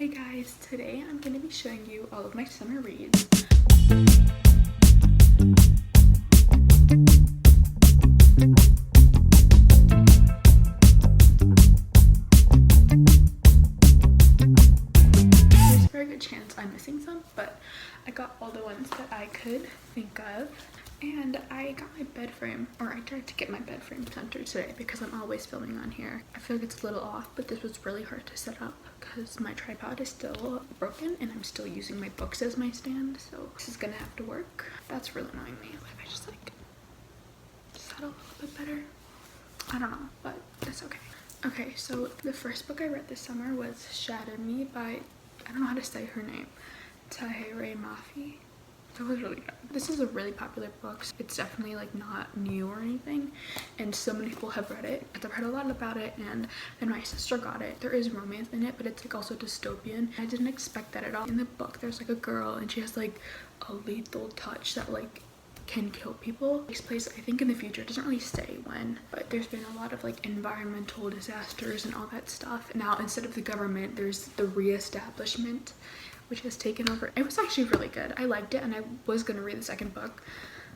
Hey guys, today I'm going to be showing you all of my summer reads. There's a very good chance I'm missing some, but I got all the ones that I could think of. And I got my bed frame, or I tried to get my bed frame centered today because I'm always filming on here. I feel like it's a little off, but this was really hard to set up because my tripod is still broken and I'm still using my books as my stand, so this is gonna have to work. That's really annoying me. What if I just like set a little bit better? I don't know, but that's okay. Okay, so the first book I read this summer was Shatter Me by, I don't know how to say her name, Tahereh Mafi. That was really good. This is a really popular book. It's definitely like not new or anything, and so many people have read it. I've heard a lot about it, and then my sister got it. There is romance in it, but it's like also dystopian. I didn't expect that at all. In the book there's like a girl and she has like a lethal touch that like can kill people. It takes place, I think, in the future. It doesn't really say when, but there's been a lot of like environmental disasters and all that stuff. Now instead of the government, there's the re-establishment, which has taken over. It was actually really good. I liked it, and I was gonna read the second book,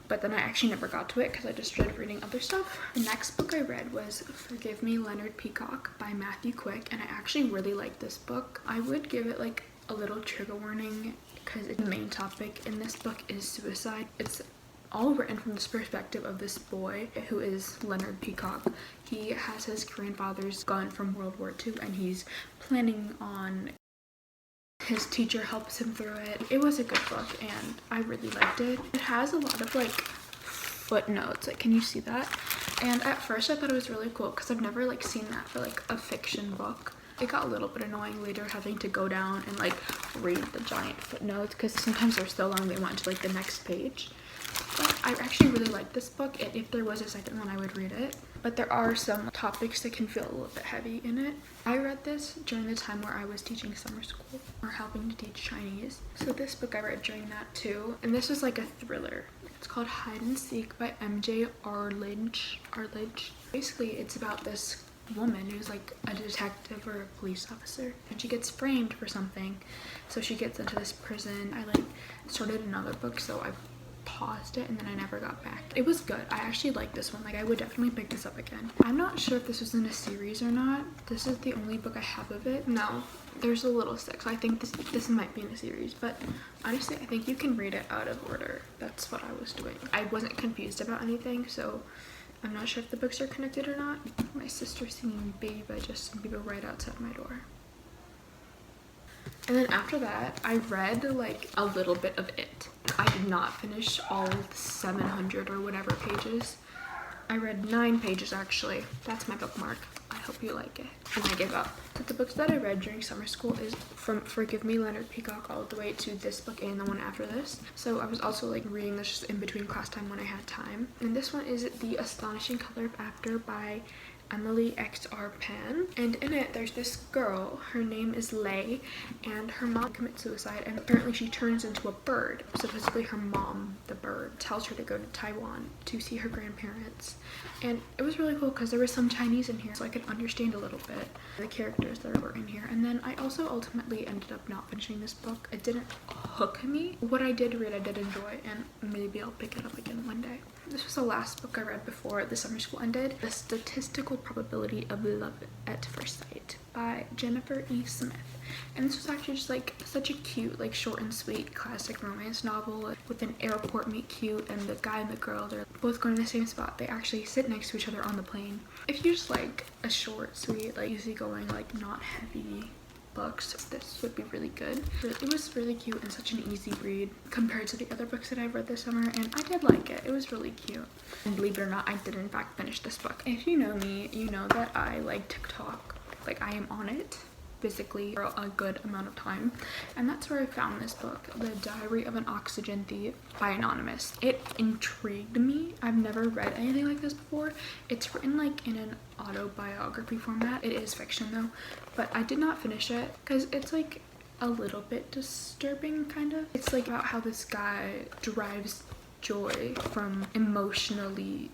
but then I actually never got to it because I just started reading other stuff. The next book I read was Forgive Me, Leonard Peacock by Matthew Quick, and I actually really liked this book. I would give it like a little trigger warning because the main topic in this book is suicide. It's all written from this perspective of this boy who is Leonard Peacock. He has his grandfather's gun from World War II, and he's planning on, his teacher helps him through it. It was a good book and I really liked it. It has a lot of like footnotes, like can you see that? And at first I thought it was really cool because I've never like seen that for like a fiction book. It got a little bit annoying later having to go down and like read the giant footnotes because sometimes they're so long they went to like the next page. But I actually really liked this book, and if there was a second one I would read it. But there are some topics that can feel a little bit heavy in it. I read this during the time where I was teaching summer school or helping to teach Chinese. So this book I read during that too, and this was like a thriller. It's called Hide and Seek by MJ Arledge. Basically it's about this woman who's like a detective or a police officer, and she gets framed for something, so she gets into this prison. I like started another book, so I paused it and then I never got back. It was good. I actually like this one. Like I would definitely pick this up again. I'm not sure if this was in a series or not. This is the only book I have of it. No, there's a little stick, so I think this might be in a series, but honestly I think you can read it out of order. That's what I was doing. I wasn't confused about anything, so I'm not sure if the books are connected or not. My sister's singing Baby by Justin Bieber right outside my door. And then after that, I read like a little bit of it. I did not finish all 700 or whatever pages. I read 9 pages actually. That's my bookmark. I hope you like it. And I gave up. But the books that I read during summer school is from Forgive Me, Leonard Peacock all the way to this book and the one after this. So I was also like reading this just in between class time when I had time. And this one is The Astonishing Color of After by Emily XR Pan, and in it there's this girl, her name is Lei, and her mom commits suicide, and apparently she turns into a bird. Supposedly her mom, the bird, tells her to go to Taiwan to see her grandparents. And it was really cool because there was some Chinese in here, so I could understand a little bit the characters that were in here. And then I also ultimately ended up not finishing this book. It didn't hook me. What I did read I did enjoy, and maybe I'll pick it up again one day. This was the last book I read before the summer school ended. The Statistical Probability of Love at First Sight by Jennifer E. Smith. And this was actually just like such a cute, like short and sweet classic romance novel with an airport meet cute, and the guy and the girl, they're both going to the same spot. They actually sit next to each other on the plane. If you just like a short, sweet, like easygoing, like not heavy books, this would be really good. It was really cute and such an easy read compared to the other books that I've read this summer, and I did like it. It was really cute. And believe it or not, I did in fact finish this book. If you know me, you know that I like TikTok. Like I am on it physically for a good amount of time, and that's where I found this book, The Diary of an Oxygen Thief by Anonymous. It intrigued me. I've never read anything like this before. It's written like in an autobiography format. It is fiction though, but I did not finish it because it's like a little bit disturbing, kind of. It's like about how this guy derives joy from emotionally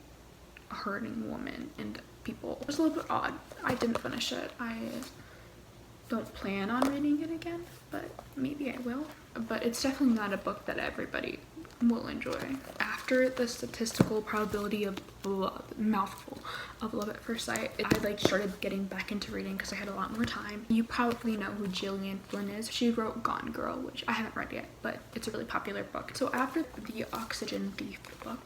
hurting women and people. It was a little bit odd. I didn't finish it. don't plan on reading it again, but maybe I will. But it's definitely not a book that everybody will enjoy. After the statistical probability of mouthful of Love at First Sight, I like started getting back into reading because I had a lot more time. You probably know who Gillian Flynn is. She wrote Gone Girl, which I haven't read yet, but it's a really popular book. So after the Oxygen Thief book,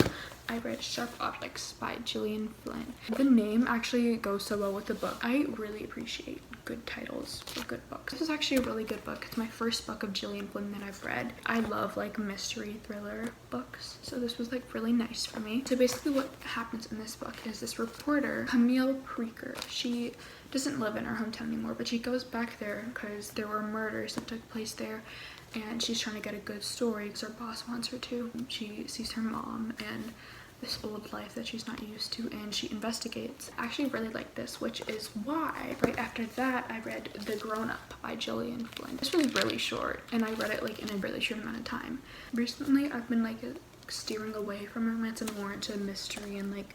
I read Sharp Objects by Gillian Flynn. The name actually goes so well with the book. I really appreciate good titles for good books. This is actually a really good book. It's my first book of Gillian Flynn that I've read. I love like mystery thriller books, so this was like really nice for me. So basically what happens in this book is this reporter, Camille Preaker, she doesn't live in her hometown anymore, but she goes back there because there were murders that took place there, and she's trying to get a good story because her boss wants her to. She sees her mom and this old life that she's not used to, and she investigates. I actually really like this, which is why right after that I read The Grown Up by Gillian Flynn. It's really short, and I read it like in a really short amount of time. Recently I've been like steering away from romance and more into mystery and like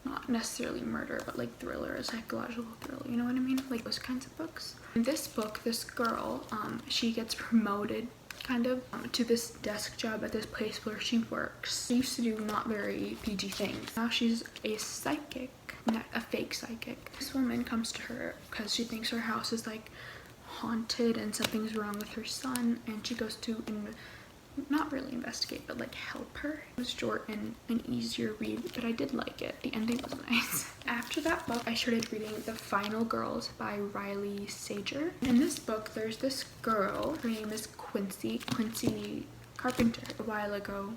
not necessarily murder, but like thriller, a psychological thriller, you know what I mean? Like those kinds of books. In this book, this girl, she gets promoted kind of to this desk job at this place where she works. She used to do not very PG things. Now she's a psychic, not a fake psychic. This woman comes to her because she thinks her house is like haunted and something's wrong with her son, and she goes to not really investigate, but like help her. It was short and an easier read, but I did like it. The ending was nice. After that book, I started reading The Final Girls by Riley Sager. In this book, there's this girl, her name is Quincy Carpenter. A while ago,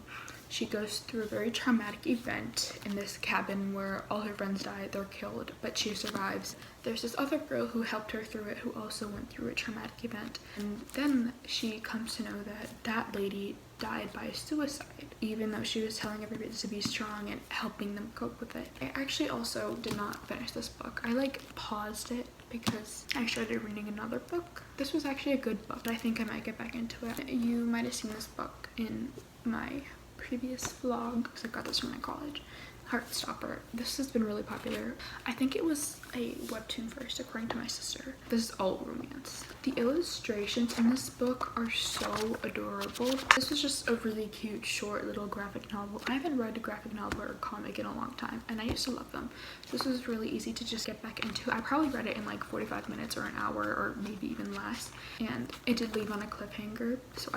she goes through a very traumatic event in this cabin where all her friends die, they're killed, but she survives. There's this other girl who helped her through it who also went through a traumatic event. And then she comes to know that that lady died by suicide, even though she was telling everybody to be strong and helping them cope with it. I actually also did not finish this book. I like paused it because I started reading another book. This was actually a good book, but I think I might get back into it. You might have seen this book in my previous vlog because I got this from my college. Heartstopper. This has been really popular. I think it was a webtoon first, according to my sister. This is all romance. The illustrations in this book are so adorable. This was just a really cute, short little graphic novel. I haven't read a graphic novel or comic in a long time, and I used to love them. This was really easy to just get back into. I probably read it in like 45 minutes or an hour, or maybe even less, and it did leave on a cliffhanger, so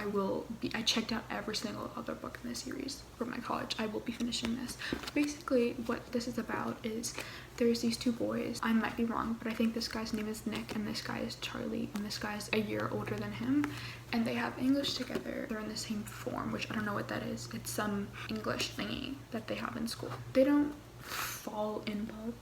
I checked out every single other book in this series from my college. I will be finishing this. Basically, what this is about is there's these two boys. I might be wrong, but I think this guy's name is Nick and this guy is Charlie, and this guy's a year older than him, and they have English together. They're in the same form, which I don't know what that is. It's some English thingy that they have in school. They don't fall in love.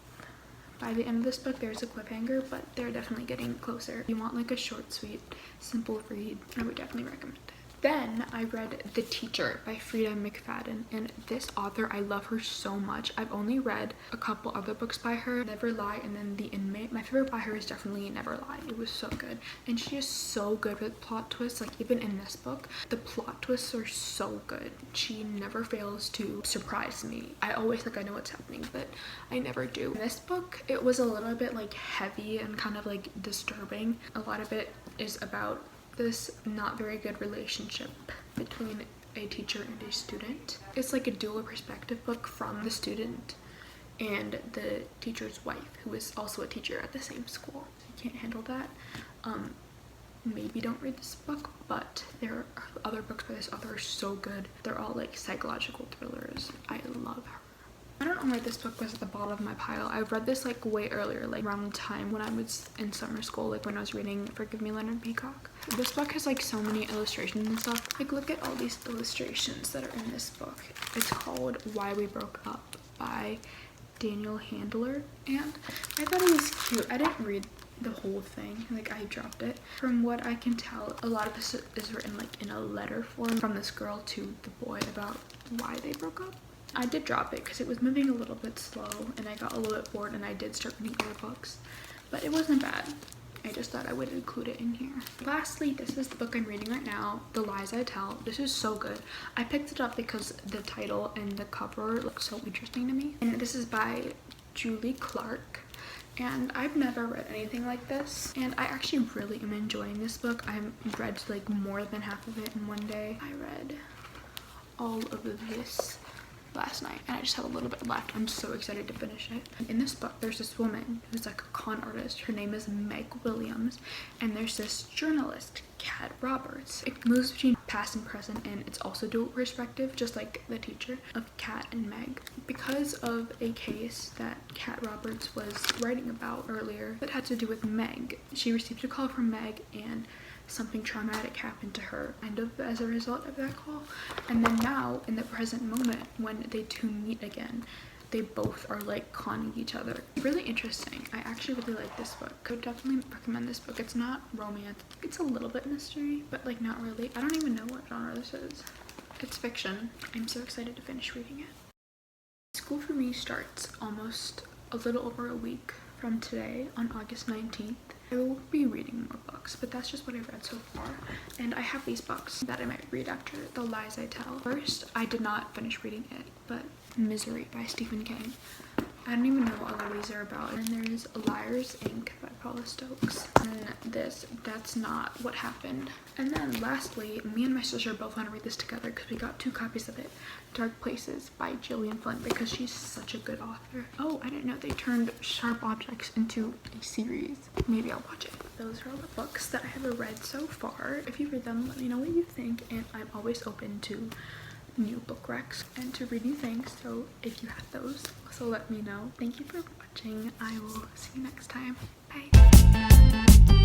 By the end of this book, there's a cliffhanger, but they're definitely getting closer. If you want like a short, sweet, simple read, I would definitely recommend it. Then I read The Teacher by Frida McFadden, and this author, I love her so much. I've only read a couple other books by her, Never Lie and then The Inmate. My favorite by her is definitely Never Lie. It was so good, and she is so good with plot twists. Like even in this book, the plot twists are so good. She never fails to surprise me. I always think I know what's happening, but I never do. In this book, it was a little bit like heavy and kind of like disturbing. A lot of it is about this not very good relationship between a teacher and a student. It's like a dual perspective book from the student and the teacher's wife, who is also a teacher at the same school. I can't handle that. Maybe don't read this book, but there are other books by this author are so good. They're all like psychological thrillers. I love her. I don't know why this book was at the bottom of my pile. I read this like way earlier, like around the time when I was in summer school, like when I was reading Forgive Me, Leonard Peacock. This book has like so many illustrations and stuff. Like look at all these illustrations that are in this book. It's called Why We Broke Up by Daniel Handler, and I thought it was cute. I didn't read the whole thing, like I dropped it. From what I can tell, a lot of this is written like in a letter form from this girl to the boy about why they broke up. I did drop it because it was moving a little bit slow and I got a little bit bored, and I did start reading other books, but it wasn't bad. I just thought I would include it in here. Lastly, this is the book I'm reading right now, The Lies I Tell. This is so good. I picked it up because the title and the cover look so interesting to me. And this is by Julie Clark. and I've never read anything like this, and I actually really am enjoying this book. I read like more than half of it in one day. I read all of this last night and I just have a little bit left. I'm so excited to finish it. In this book there's this woman who's like a con artist. Her name is Meg Williams, and there's this journalist, Kat Roberts. It moves between past and present, and it's also dual perspective, just like the teacher, of Kat and Meg. Because of a case that Kat Roberts was writing about earlier that had to do with Meg, she received a call from Meg and something traumatic happened to her kind of as a result of that call. And then now in the present moment when they two meet again, they both are like conning each other. Really interesting. I actually really like this book. I would definitely recommend this book. It's not romance. It's a little bit mystery, but like not really. I don't even know what genre this is. It's fiction. I'm so excited to finish reading it. School for me starts almost a little over a week from today on August 19th. I will be reading more books, but that's just what I've read so far. And I have these books that I might read after The Lies I Tell. First, I did not finish reading it, but Misery by Stephen King. I don't even know what all of these are about. And there's Liars, Inc. by Paula Stokes. And this, That's Not What Happened. And then lastly, me and my sister both want to read this together because we got 2 copies of it. Dark Places by Gillian Flynn, because she's such a good author. Oh, I didn't know they turned Sharp Objects into a series. Maybe I'll watch it. Those are all the books that I have read so far. If you read them, let me know what you think, and I'm always open to new book recs and to read new things, so if you have those, also let me know. Thank you for watching. I will see you next time. Bye.